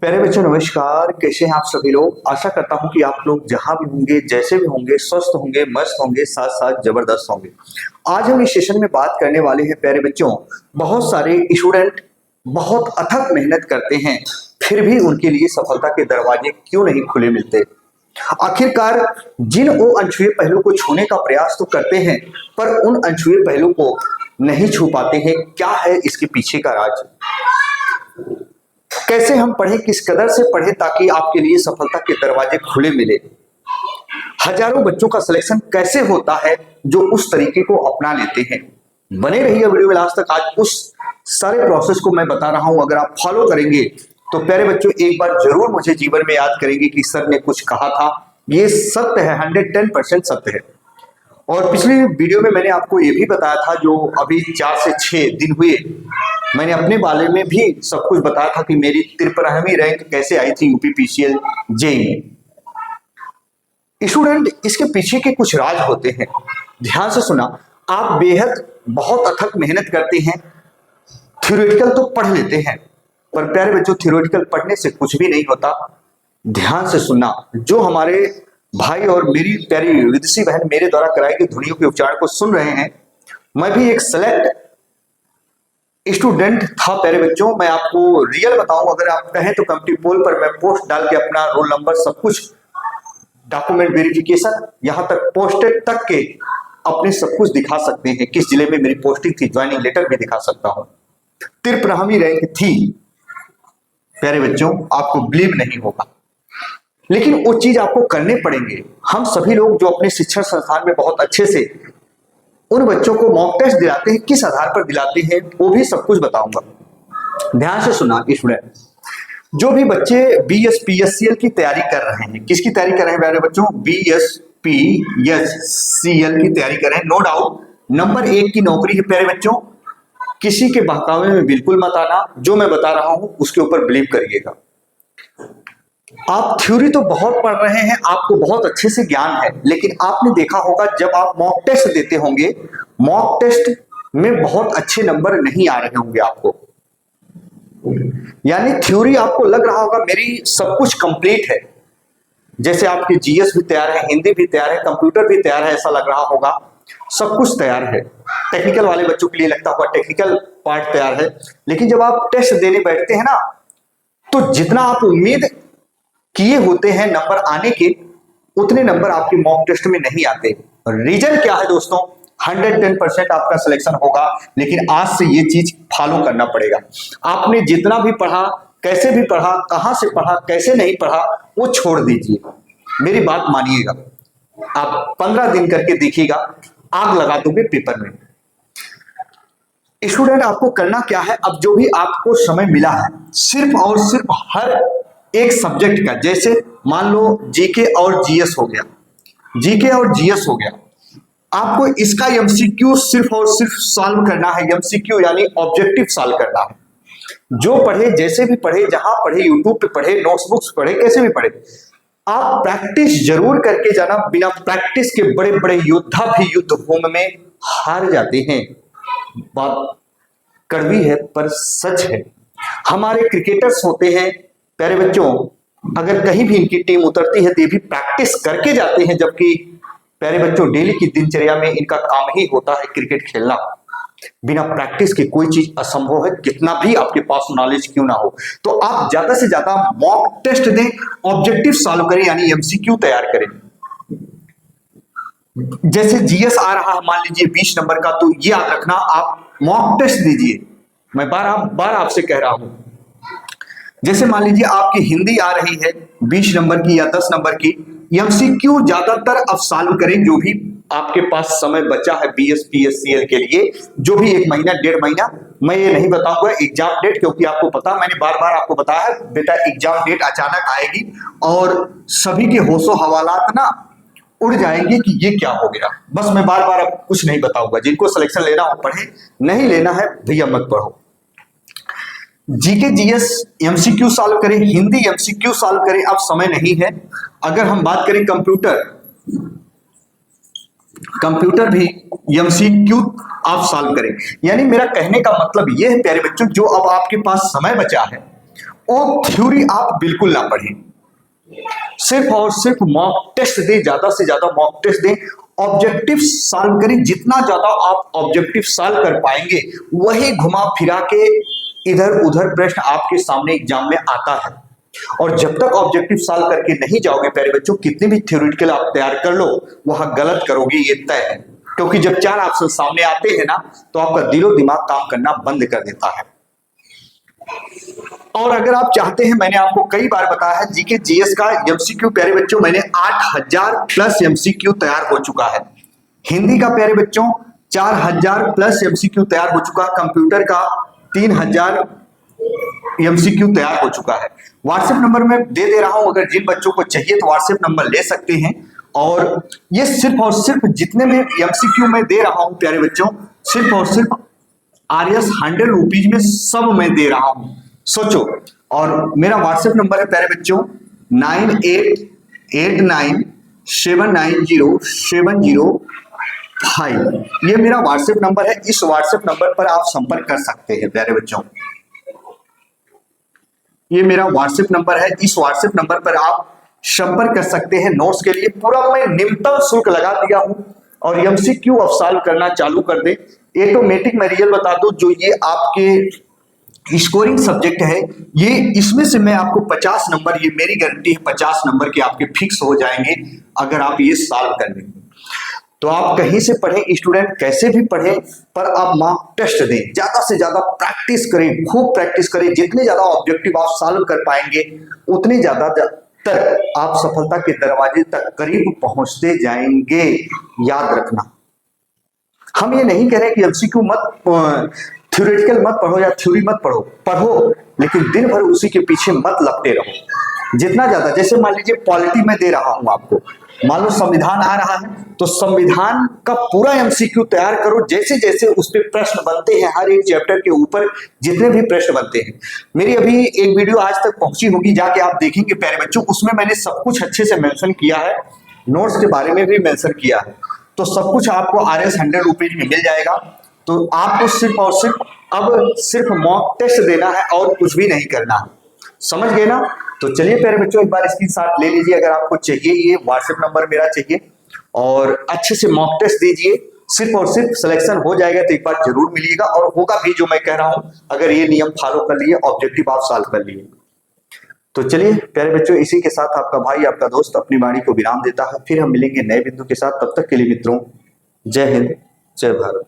प्यारे बच्चों नमस्कार। कैसे हैं आप सभी लोग। आशा करता हूं कि आप लोग जहां भी होंगे, जैसे भी होंगे, स्वस्थ होंगे, मस्त होंगे, साथ साथ जबरदस्त होंगे। आज हम इस सेशन में बात करने वाले हैं प्यारे बच्चों, बहुत सारे स्टूडेंट बहुत अथक मेहनत करते हैं, फिर भी उनके लिए सफलता के दरवाजे क्यों नहीं खुले मिलते। आखिरकार जिन वो अनछुए पहलू को छूने का प्रयास तो करते हैं, पर उन अनछुए पहलू को नहीं छू पाते हैं। क्या है इसके पीछे का राज। कैसे हम पढ़े, किस कदर से पढ़े ताकि आपके लिए सफलता के दरवाजे खुले मिले। हजारों बच्चों का सिलेक्शन कैसे होता है जो उस तरीके को अपना लेते हैं। बने रहिए वीडियो में लास्ट तक। आज उस सारे प्रोसेस को मैं बता रहा हूं, अगर आप फॉलो करेंगे तो प्यारे बच्चों एक बार जरूर मुझे जीवन में याद करेंगे कि सर ने कुछ कहा था। ये सत्य है, 110% सत्य है। और पिछली वीडियो में मैंने आपको ये भी बताया था, जो अभी 4 से 6 दिन हुए, मैंने अपने बारे में भी सब कुछ बताया था कि मेरी 53वीं रैंक कैसे आई थी यूपी पीसीएल जेईई में। स्टूडेंट, इसके पीछे के कुछ राज होते हैं, ध्यान से सुना। आप बेहद बहुत अथक मेहनत करते हैं, थ्योरेटिकल तो पढ़ लेते हैं, पर प्यारे बच्चों थ्योरेटिकल पढ़ने से कुछ भी नहीं होता। ध्यान से सुनना, जो हमारे भाई और मेरी प्यारी विदुषी बहन मेरे द्वारा कराई गई ध्वनियों के उच्चारण को सुन रहे हैं, मैं भी एक सेलेक्ट स्टूडेंट था प्यारे बच्चों। मैं आपको रियल बताऊं, अगर आप कहें तो कम्युनिटी पोल पर मैं पोस्ट डाल के अपना रोल नंबर, सब कुछ, डॉक्यूमेंट वेरिफिकेशन, यहां तक पोस्टेड तक के अपने सब कुछ दिखा सकते हैं। किस जिले में मेरी पोस्टिंग थी, ज्वाइनिंग लेटर भी दिखा सकता हूं। 53वीं रैंक थी प्यारे बच्चों, आपको बिलीव नहीं होगा, लेकिन वो चीज आपको करने पड़ेंगे। हम सभी लोग जो अपने शिक्षण संस्थान में बहुत अच्छे से उन बच्चों को मॉक टेस्ट दिलाते हैं, किस आधार पर दिलाते हैं वो भी सब कुछ बताऊंगा। ध्यान से सुना स्टूडेंट, जो भी बच्चे बीएसपीएससीएल की तैयारी कर रहे हैं, किसकी तैयारी कर रहे हैं प्यारे बच्चों, बीएसपीएससीएल की तैयारी कर रहे हैं, नो डाउट नंबर 1 की नौकरी है प्यारे बच्चों। किसी के बहकावे में बिल्कुल मत आना, जो मैं बता रहा हूं उसके ऊपर बिलीव करिएगा। आप थ्योरी तो बहुत पढ़ रहे हैं, आपको बहुत अच्छे से ज्ञान है, लेकिन आपने देखा होगा जब आप मॉक टेस्ट देते होंगे, मॉक टेस्ट में बहुत अच्छे नंबर नहीं आ रहे होंगे आपको। यानी थ्योरी आपको लग रहा होगा मेरी सब कुछ कंप्लीट है, जैसे आपके जीएस भी तैयार है, हिंदी भी तैयार है, कंप्यूटर भी तैयार है, ऐसा लग रहा होगा सब कुछ तैयार है। टेक्निकल वाले बच्चों के लिए लगता होगा टेक्निकल पार्ट तैयार है, लेकिन जब आप टेस्ट देने बैठते हैं ना, तो जितना आप उम्मीद किए होते हैं नंबर आने के, उतने नंबर आपके मॉक टेस्ट में नहीं आते। रीजन क्या है दोस्तों, 110% आपका सिलेक्शन होगा, लेकिन आज से ये चीज फॉलो करना पड़ेगा। आपने जितना भी पढ़ा, कैसे भी पढ़ा, कहां से पढ़ा, कैसे नहीं पढ़ा, वो छोड़ दीजिए, मेरी बात मानिएगा। आप 15 दिन करके देखिएगा, आग लगा दोगे पेपर में। स्टूडेंट, आपको करना क्या है, अब जो भी आपको समय मिला है, सिर्फ और सिर्फ हर एक सब्जेक्ट का, जैसे मान लो जीके और जीएस हो गया, जीके और जीएस हो गया, आपको इसका एमसीक्यू सिर्फ और सिर्फ सॉल्व करना है। एमसीक्यू यानी ऑब्जेक्टिव सॉल्व करना है। जो पढ़े, जैसे भी पढ़े, जहां पढ़े, यूट्यूब पे पढ़े, नोटबुक्स पढ़े, कैसे भी पढ़े, आप प्रैक्टिस जरूर करके जाना। बिना प्रैक्टिस के बड़े बड़े योद्धा भी युद्ध भूमि में हार जाते हैं। बात कड़वी है पर सच है। हमारे क्रिकेटर्स होते हैं प्यारे बच्चों, अगर कहीं भी इनकी टीम उतरती है तो ये भी प्रैक्टिस करके जाते हैं, जबकि प्यारे बच्चों डेली की दिनचर्या में इनका काम ही होता है क्रिकेट खेलना। बिना प्रैक्टिस के कोई चीज असंभव है, कितना भी आपके पास नॉलेज क्यों ना हो। तो आप ज्यादा से ज्यादा मॉक टेस्ट दें, ऑब्जेक्टिव सॉल्व करें, यानी एमसीक्यू तैयार करें। जैसे जीएस आ रहा है मान लीजिए 20 नंबर का, तो ये याद रखना, आप मॉक टेस्ट दीजिए। मैं बार आपसे कह रहा हूं, जैसे मान लीजिए आपकी हिंदी आ रही है 20 नंबर की या 10 नंबर की, एमसीक्यू ज्यादातर अब सॉल्व करें। जो भी आपके पास समय बचा है बीएसपीएससीएल के लिए, जो भी 1 महीना 1.5 महीना, मैं ये नहीं बताऊंगा एग्जाम डेट, क्योंकि आपको पता, मैंने बार बार आपको बताया है बेटा, एग्जाम डेट अचानक आएगी और सभी के होशो हवालात ना उड़ जाएंगे कि ये क्या हो गया। बस मैं बार बार अब कुछ नहीं बताऊंगा। जिनको सिलेक्शन लेना हो पढ़े, नहीं लेना है भैया मत पढ़ो। जीके जीएस एमसीक्यू सॉल्व करें, हिंदी एमसीक्यू सॉल्व करें, अब समय नहीं है। अगर हम बात करें कंप्यूटर, कंप्यूटर भी एमसीक्यू आप सॉल्व करें। यानी मेरा कहने का मतलब यह है प्यारे बच्चों, जो अब आपके पास समय बचा है वो थ्योरी आप बिल्कुल ना पढ़ें, सिर्फ और सिर्फ मॉक टेस्ट दें, ज्यादा से ज्यादा मॉक टेस्ट दें, ऑब्जेक्टिव सॉल्व करें। जितना ज्यादा आप ऑब्जेक्टिव सॉल्व कर पाएंगे वही घुमा फिरा के इधर उधर प्रश्न आपके सामने एग्जाम में आता है। और जब तक ऑब्जेक्टिव सॉल्व करके नहीं जाओगे प्यारे बच्चों, कितने भी थ्योरेटिकल आप तैयार कर लो, वहां गलत करोगे ये तय है। क्योंकि जब 4 ऑप्शन सामने आते हैं ना, तो आपका दिलो दिमाग काम करना बंद कर देता है। और अगर आप चाहते हैं, मैंने आपको कई बार बताया है, जीके जीएस का एमसीक्यू प्यारे बच्चों मैंने 8000 प्लस एमसीक्यू तैयार हो चुका है। हिंदी का प्यारे बच्चों 4000 प्लस एमसीक्यू तैयार हो चुका है। कंप्यूटर का 3000 एमसीक्यू तैयार हो चुका है। व्हाट्सएप नंबर में दे रहा हूं, अगर जिन बच्चों को चाहिए तो व्हाट्सएप नंबर ले सकते हैं। और ये सिर्फ और सिर्फ जितने भी एमसीक्यू मैं दे रहा हूं प्यारे बच्चों, सिर्फ और सिर्फ आरएस 100 रुपीज में सब मैं दे रहा हूं, सोचो। और मेरा व्हाट्सएप नंबर है प्यारे बच्चों 9889790705। ये मेरा व्हाट्सएप नंबर है। इस व्हाट्सएप नंबर पर आप संपर्क कर सकते हैं प्यारे बच्चों। ये मेरा व्हाट्सएप नंबर है, इस व्हाट्सएप नंबर पर आप संपर्क कर सकते हैं। नोट्स के लिए पूरा मैं निम्नतम शुल्क लगा दिया हूं। और एमसीक्यू अब सॉल्व करना चालू कर दे। ऑटोमेटिक मैं रियल बता दूं, जो ये आपके स्कोरिंग सब्जेक्ट है, ये इसमें से मैं आपको 50 नंबर, ये मेरी गारंटी है, 50 नंबर के आपके फिक्स हो जाएंगे अगर आप ये सॉल्व कर लेंगे। तो आप कहीं से पढ़े, स्टूडेंट कैसे भी पढ़े, पर आप मॉक टेस्ट दें, ज्यादा से ज्यादा प्रैक्टिस करें, खूब प्रैक्टिस करें। जितने ज्यादा ऑब्जेक्टिव आप सॉल्व कर पाएंगे उतने ज्यादा तक आप सफलता के दरवाजे तक करीब पहुंचते जाएंगे। याद रखना, हम ये नहीं कह रहे कि एमसीक्यू मत, थ्योरेटिकल मत पढ़ो या थ्योरी मत पढ़ो, पढ़ो लेकिन दिन भर उसी के पीछे मत लगते रहो। जितना ज्यादा, जैसे मान लीजिए पॉलिटी में दे रहा हूं आपको, मान लो संविधान आ रहा है तो संविधान का पूरा एमसीक्यू तैयार करो। जैसे जैसे उस पर प्रश्न बनते हैं, हर एक चैप्टर के ऊपर जितने भी प्रश्न बनते हैं, मेरी अभी एक वीडियो आज तक पहुंची होगी, जाके आप देखेंगे प्यारे बच्चों, उसमें मैंने सब कुछ अच्छे से मेंशन किया है, नोट्स के बारे में भी मेंशन किया है। तो सब कुछ आपको आरएस 100 रुपीज में मिल जाएगा। तो आपको सिर्फ और सिर्फ अब सिर्फ मॉक टेस्ट देना है और कुछ भी नहीं करना है, समझ गए ना। तो चलिए प्यारे बच्चों, एक बार स्क्रीनशॉट ले लीजिए अगर आपको चाहिए, ये व्हाट्सएप नंबर मेरा चाहिए, और अच्छे से मॉक टेस्ट दीजिए। सिर्फ और सिर्फ सिलेक्शन हो जाएगा तो एक बार जरूर मिलिएगा, और होगा भी जो मैं कह रहा हूं, अगर ये नियम फॉलो कर लिए, ऑब्जेक्टिव आप सॉल्व कर लिए। तो चलिए प्यारे बच्चों, इसी के साथ आपका भाई, आपका दोस्त अपनी वाणी को विराम देता है। फिर हम मिलेंगे नए बिंदु के साथ। तब तक के लिए मित्रों, जय हिंद, जय भारत।